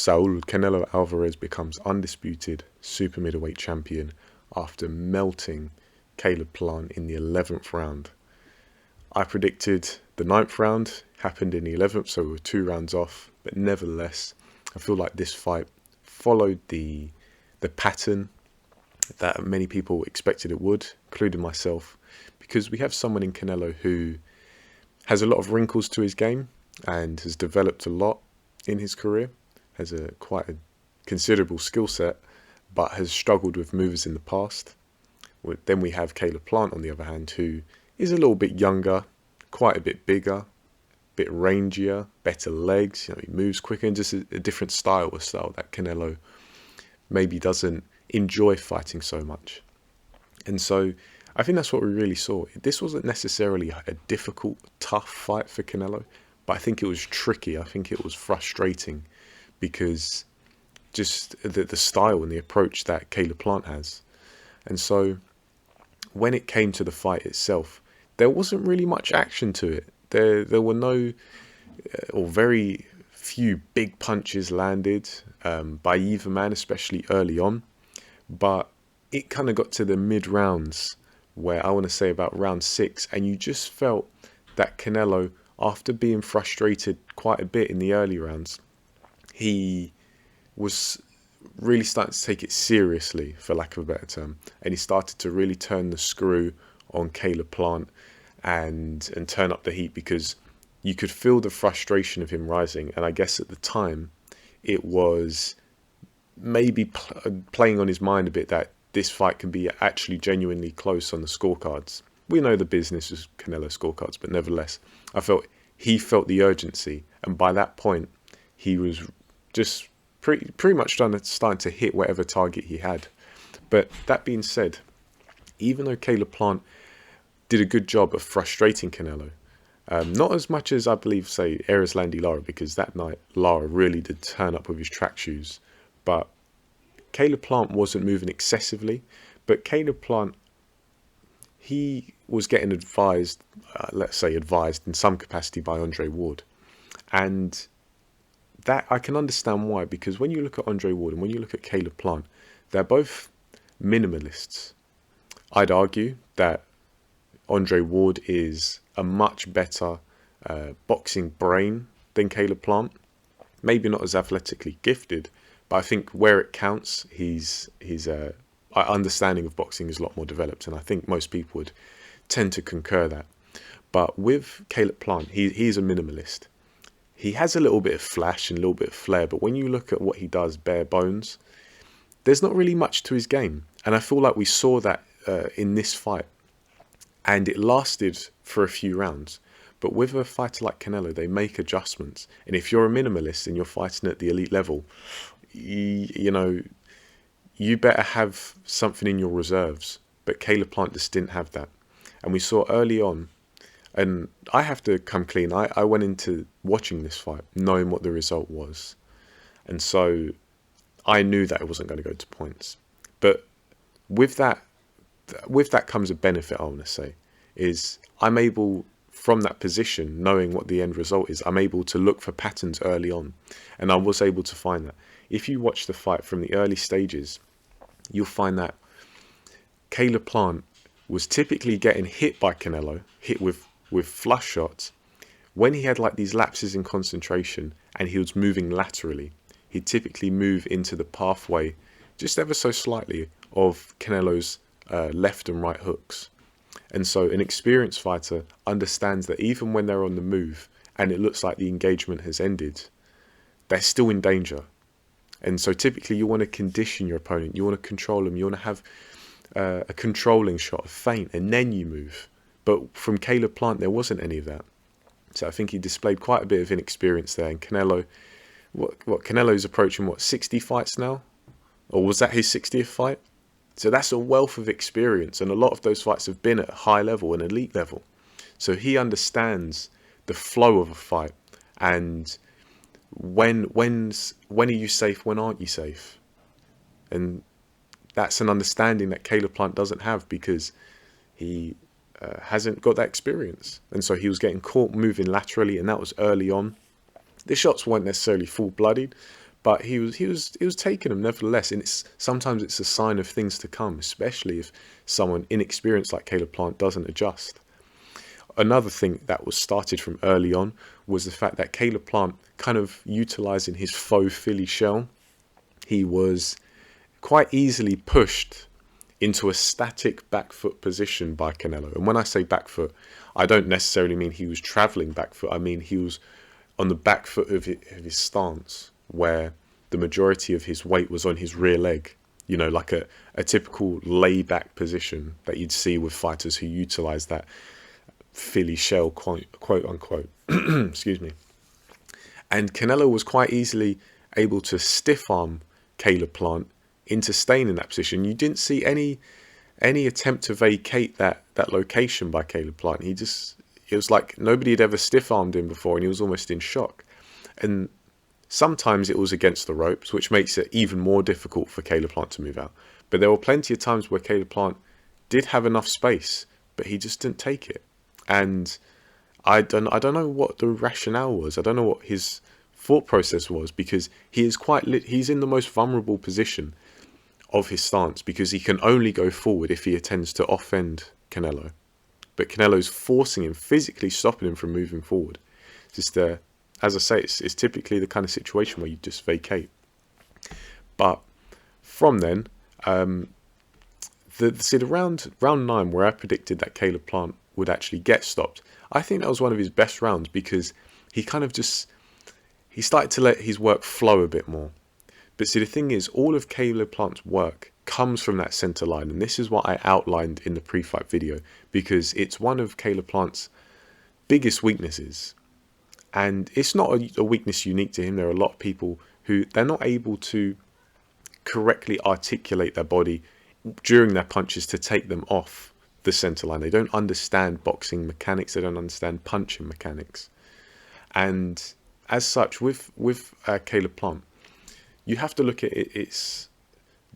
Saul Canelo Alvarez becomes undisputed super middleweight champion after melting Caleb Plant in the 11th round. I predicted the 9th round happened in the 11th, so we were 2 rounds off. But nevertheless, I feel like this fight followed the pattern that many people expected it would, including myself, because we have someone in Canelo who has a lot of wrinkles to his game and has developed a lot in his career, has quite a considerable skill set, but has struggled with movers in the past. Then we have Caleb Plant, on the other hand, who is a little bit younger, quite a bit bigger, a bit rangier, better legs. He moves quicker, and just a different style that Canelo maybe doesn't enjoy fighting so much. And so I think that's what we really saw. This wasn't necessarily a difficult, tough fight for Canelo, but I think it was tricky. I think it was frustrating because just the style and the approach that Caleb Plant has. And so when it came to the fight itself, there wasn't really much action to it. There were no, or very few big punches landed by either man, especially early on. But it kind of got to the mid-rounds, where I want to say about round 6, and you just felt that Canelo, after being frustrated quite a bit in the early rounds, he was really starting to take it seriously, for lack of a better term, and he started to really turn the screw on Caleb Plant and turn up the heat, because you could feel the frustration of him rising. And I guess at the time it was maybe playing on his mind a bit that this fight can be actually genuinely close on the scorecards. We know the business is Canelo scorecards, but nevertheless, I felt he felt the urgency, and by that point he was just pretty much starting to hit whatever target he had. But that being said, even though Caleb Plant did a good job of frustrating Canelo, not as much as I believe, say, Erislandy Lara, because that night Lara really did turn up with his track shoes, but Caleb Plant wasn't moving excessively. But Caleb Plant, he was getting advised, advised in some capacity by Andre Ward. And that I can understand why, because when you look at Andre Ward and when you look at Caleb Plant, they're both minimalists. I'd argue that Andre Ward is a much better boxing brain than Caleb Plant. Maybe not as athletically gifted, but I think where it counts, his understanding of boxing is a lot more developed, and I think most people would tend to concur that. But with Caleb Plant, he's a minimalist. He has a little bit of flash and a little bit of flair, but when you look at what he does bare bones, there's not really much to his game. And I feel like we saw that in this fight, and it lasted for a few rounds. But with a fighter like Canelo, they make adjustments. And if you're a minimalist and you're fighting at the elite level, you better have something in your reserves. But Caleb Plant just didn't have that. And we saw early on, and I have to come clean, I went into watching this fight knowing what the result was. And so I knew that it wasn't going to go to points. But with that comes a benefit, I want to say, is I'm able, from that position, knowing what the end result is, I'm able to look for patterns early on. And I was able to find that. If you watch the fight from the early stages, you'll find that Caleb Plant was typically getting hit by Canelo, hit with flush shots, when he had like these lapses in concentration and he was moving laterally. He'd typically move into the pathway just ever so slightly of Canelo's left and right hooks. And so an experienced fighter understands that even when they're on the move and it looks like the engagement has ended, they're still in danger. And so typically you want to condition your opponent, you want to control them, you want to have a controlling shot, a feint, and then you move. But from Caleb Plant, there wasn't any of that. So I think he displayed quite a bit of inexperience there. And Canelo, Canelo's approaching, 60 fights now? Or was that his 60th fight? So that's a wealth of experience. And a lot of those fights have been at a high level, an elite level. So he understands the flow of a fight. And when are you safe, when aren't you safe? And that's an understanding that Caleb Plant doesn't have, because he hasn't got that experience. And so he was getting caught moving laterally, and that was early on. The shots weren't necessarily full-blooded, but he was taking them nevertheless. And sometimes it's a sign of things to come, especially if someone inexperienced like Caleb Plant doesn't adjust. Another thing that was started from early on was the fact that Caleb Plant, kind of utilizing his faux Philly shell, he was quite easily pushed into a static back foot position by Canelo. And when I say back foot, I don't necessarily mean he was traveling back foot. I mean he was on the back foot of his stance, where the majority of his weight was on his rear leg. You know, like a typical lay-back position that you'd see with fighters who utilize that Philly shell, quote unquote. Excuse me. And Canelo was quite easily able to stiff arm Caleb Plant into staying in that position. You didn't see any attempt to vacate that location by Caleb Plant. It was like nobody had ever stiff armed him before, and he was almost in shock. And sometimes it was against the ropes, which makes it even more difficult for Caleb Plant to move out. But there were plenty of times where Caleb Plant did have enough space, but he just didn't take it. And I don't know what the rationale was. I don't know what his thought process was, because he's in the most vulnerable position of his stance, because he can only go forward if he intends to offend Canelo. But Canelo's forcing him, physically stopping him from moving forward. Just as I say, it's typically the kind of situation where you just vacate. But from then, the round 9, where I predicted that Caleb Plant would actually get stopped, I think that was one of his best rounds, because he started to let his work flow a bit more. But see, the thing is, all of Caleb Plant's work comes from that center line, and this is what I outlined in the pre-fight video, because it's one of Caleb Plant's biggest weaknesses. And it's not a weakness unique to him. There are a lot of people who, they're not able to correctly articulate their body during their punches to take them off the center line. They don't understand boxing mechanics. They don't understand punching mechanics. And as such, with Caleb Plant, you have to look at it. It's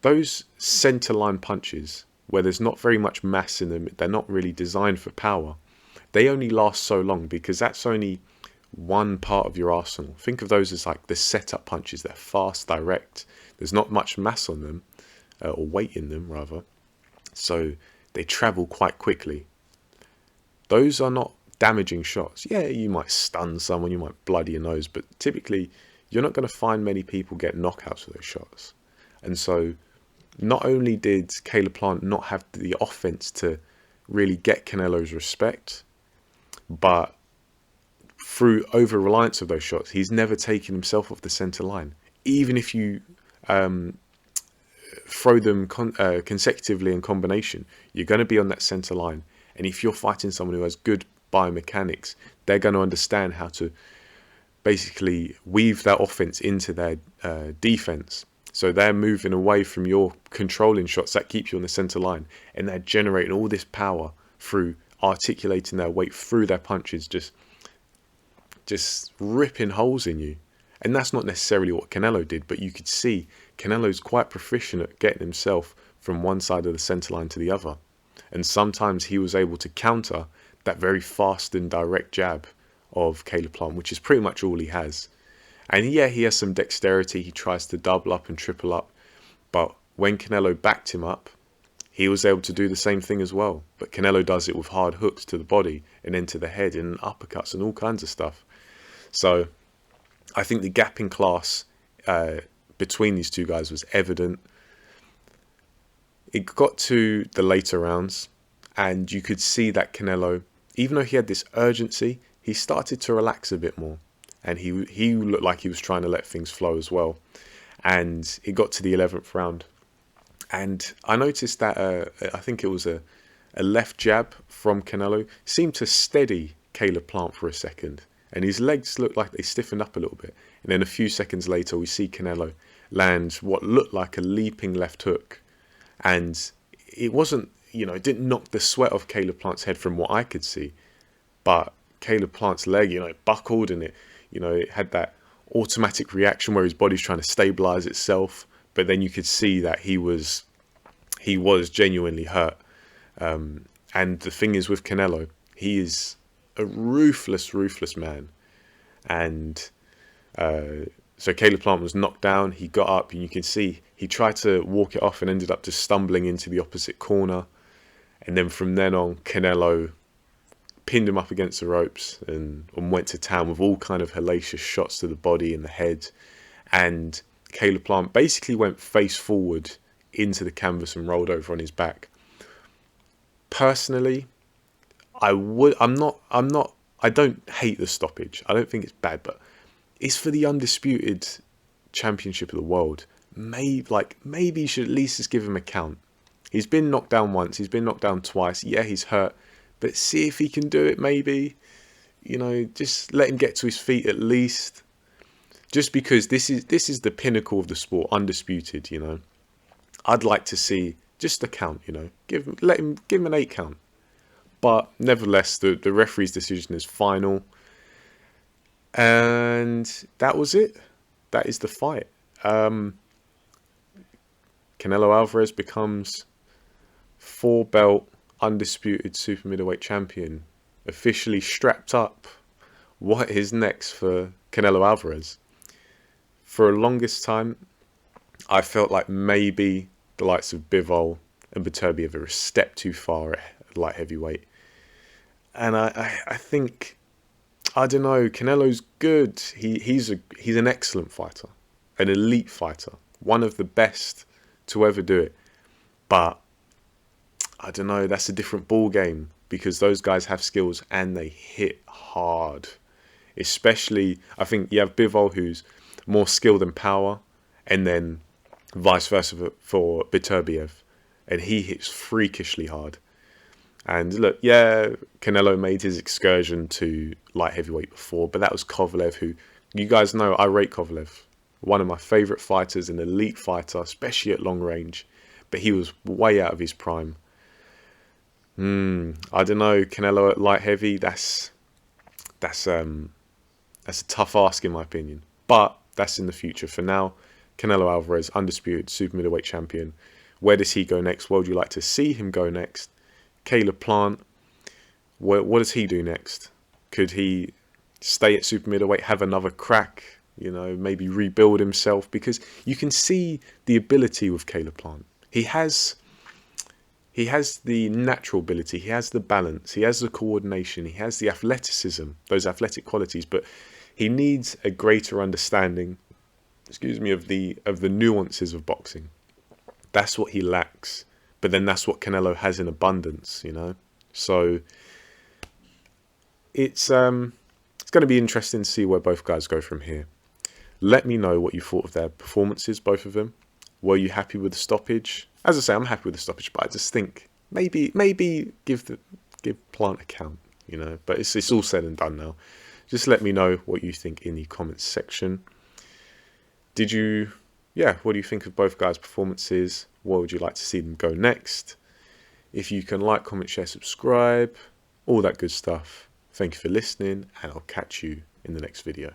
those center line punches where there's not very much mass in them. They're not really designed for power. They only last so long, because that's only one part of your arsenal. Think of those as like the setup punches. They're fast, direct. There's not much mass on them, or weight in them rather. So they travel quite quickly. Those are not damaging shots. Yeah, you might stun someone, you might bloody your nose, but typically you're not going to find many people get knockouts with those shots. And so not only did Caleb Plant not have the offense to really get Canelo's respect, but through over-reliance of those shots, he's never taken himself off the center line. Even if you throw them consecutively in combination, you're going to be on that center line. And if you're fighting someone who has good biomechanics, they're going to understand how to basically weave that offense into their defense. So they're moving away from your controlling shots that keep you on the center line, and they're generating all this power through articulating their weight through their punches, just ripping holes in you. And that's not necessarily what Canelo did, but you could see Canelo's quite proficient at getting himself from one side of the center line to the other. And sometimes he was able to counter that very fast and direct jab of Caleb Plant, which is pretty much all he has. And yeah, he has some dexterity. He tries to double up and triple up. But when Canelo backed him up, he was able to do the same thing as well. But Canelo does it with hard hooks to the body and then to the head and uppercuts and all kinds of stuff. So I think the gap in class between these two guys was evident. It got to the later rounds, and you could see that Canelo, even though he had this urgency, he started to relax a bit more. And he looked like he was trying to let things flow as well. And it got to the 11th round. And I noticed that I think it was a left jab from Canelo seemed to steady Caleb Plant for a second. And his legs looked like they stiffened up a little bit. And then a few seconds later, we see Canelo land what looked like a leaping left hook. And it wasn't, it didn't knock the sweat off Caleb Plant's head from what I could see. But Caleb Plant's leg, it buckled, and it had that automatic reaction where his body's trying to stabilize itself. But then you could see that he was genuinely hurt. And the thing is with Canelo, he is a ruthless man. And So Caleb Plant was knocked down. He got up, and you can see he tried to walk it off and ended up just stumbling into the opposite corner. And then from then on, Canelo pinned him up against the ropes and went to town with all kind of hellacious shots to the body and the head. And Caleb Plant basically went face forward into the canvas and rolled over on his back. Personally, I don't hate the stoppage. I don't think it's bad, but it's for the undisputed championship of the world. Maybe you should at least just give him a count. He's been knocked down once. He's been knocked down twice. Yeah, he's hurt. But see if he can do it, maybe. You know, just let him get to his feet at least. Just because this is the pinnacle of the sport, undisputed, you know. I'd like to see just a count, you know. Give him an 8 count. But nevertheless, the referee's decision is final. And that was it. That is the fight. Canelo Alvarez becomes 4-belt undisputed super middleweight champion, officially strapped up. What is next for Canelo Alvarez? For the longest time, I felt like maybe the likes of Bivol and Beterbiev are a step too far at light heavyweight. And I think, I don't know, Canelo's good. He's an excellent fighter, an elite fighter, one of the best to ever do it. But I don't know, that's a different ball game, because those guys have skills and they hit hard. Especially, I think you have Bivol, who's more skill than power, and then vice versa for Beterbiev, and he hits freakishly hard. And look, yeah, Canelo made his excursion to light heavyweight before, but that was Kovalev, who, you guys know, I rate Kovalev. One of my favourite fighters, an elite fighter, especially at long range. But he was way out of his prime. I don't know, Canelo at light heavy, that's a tough ask in my opinion. But that's in the future. For now, Canelo Alvarez, undisputed super middleweight champion. Where does he go next? Where would you like to see him go next? Caleb Plant, what does he do next? Could he stay at super middleweight, have another crack, you know, maybe rebuild himself? Because you can see the ability with Caleb Plant. He has the natural ability, he has the balance, he has the coordination, he has the athleticism, those athletic qualities, but he needs a greater understanding, of the nuances of boxing. That's what he lacks. But then that's what Canelo has in abundance, you know. So it's going to be interesting to see where both guys go from here. Let me know what you thought of their performances, both of them. Were you happy with the stoppage? As I say, I'm happy with the stoppage, but I just think maybe give Plant a count, you know. But it's all said and done now. Just let me know what you think in the comments section. What do you think of both guys' performances? Where would you like to see them go next? If you can like, comment, share, subscribe, all that good stuff. Thank you for listening, and I'll catch you in the next video.